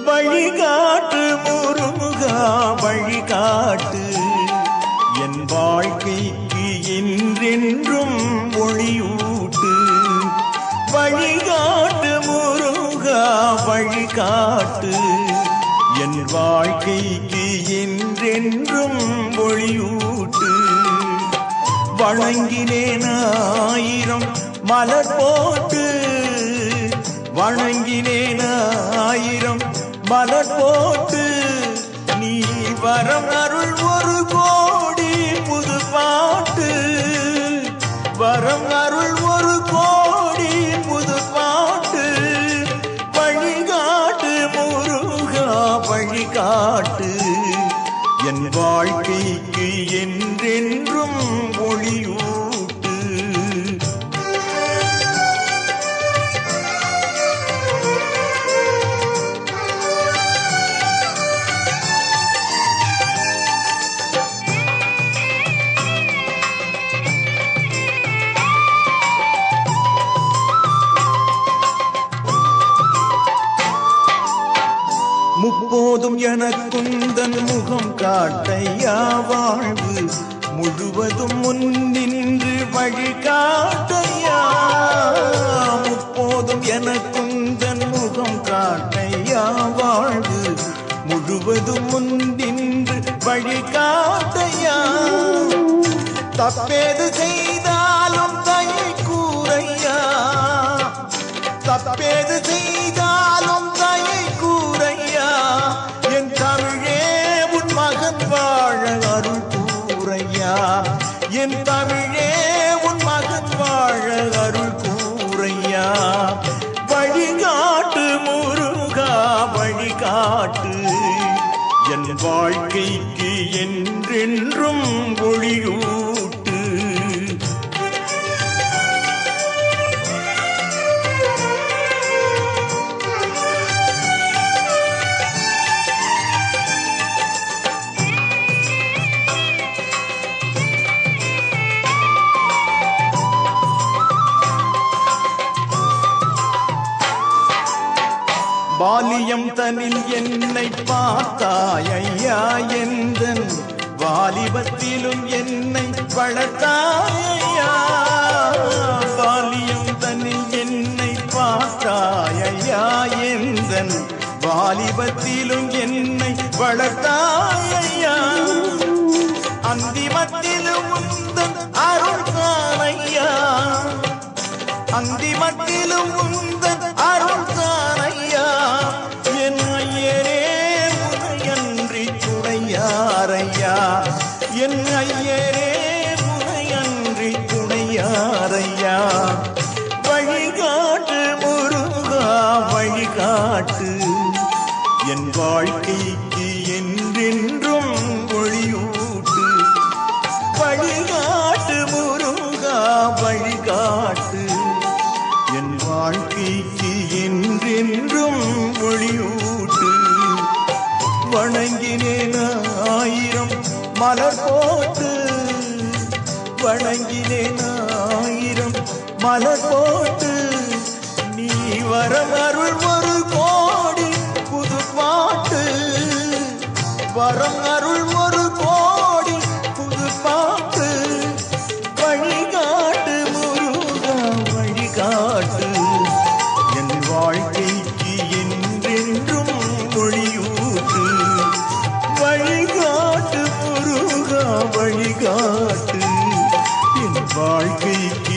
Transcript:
வழிகாட்டு முருகா வழிகாட்டு என் வாழ்க்கைக்கு என்றென்றும் ஒளியூட்டு. வழிகாட்டு முருகா வழிகாட்டு என் வாழ்க்கைக்கு என்றென்றும் ஒளியூட்டு. வணங்கினேன் ஆயிரம் மலர் போட்டு, வணங்கினேன் ஆயிரம் மலர் போட்டு, நீ வரம் அருள் ஒரு கோடி புது பாட்டு. வரம் அருள் ஒரு கோடி புது பாட்டு. வழிகாட்டு முருகா வழிகாட்டு என் வாழ்க்கைக்கு என்றென்றும் ஒளியூட்டு. முப்போதும் எனக்குந்தன் முகம் காட்டையா, வாழ்வு முழுவதும் முன்னின்று வழிகாட்டையா. முப்போதும் எனக்குந்தன் முகம் காட்டையா, வாழ்வு முழுவதும் முன்னின்று வழிகாட்டையா. தப்பேது செய்தாலும் தயை கூரையா, தப்பேது செய்தாலும் தயை கூரையா. என் தமிழே உன் மகன் வாழ அருள் கூரையா. என் தமிழே உன் மகன் வாழ அருள் கூரையா. வழிகாட்டு முருகா வழிகாட்டு என் வாழ்க்கைக்கு என்றென்றும் ஒளியூட்டு. பாலியம் தனில் என்னை பார்த்தாயா, எந்தன் வாலிபத்திலும் என்னை வளர்த்தாயா. பாலியம் தனில் என்னை பார்த்தாயா, எந்தன் வாலிபத்திலும் என்னை வளர்த்தாயா. அந்திமத்திலும் உந்தன் அருள் தானையா, அந்திமத்திலும் உந்தன் அருள் தானையா. என் ஐயரே முனையன்றி துணையாரையா, என் ஐயரே முனையன்றி துணையாரையா. வழிகாட்டு முருகா வழிகாட்டு என் வாழ்க்கைக்கு என்றென்றும் ஒளியூட்டு. வழிகாட்டு முருகா வழிகாட்டு என் வாழ்க்கைக்கு என்றென்றும் ஒளியூட்டு. வணங்கினேன் ஆயிரம் மலர் போட்டு, வணங்கினேன் ஆயிரம் மலர் போட்டு, நீ வரம் அருள் ஒரு கோடி புது பாட்டு. வரம் அருள் ஒரு கோடி புது பாட்டு. வழிகாட்டு முருகா வழிகாட்டு என் வாழ்க்கைக்கு என்றென்றும் ஒளியூட்டு. வழிகாட்டு முருகா வழிகாட்டு என் வாழ்க்கைக்கு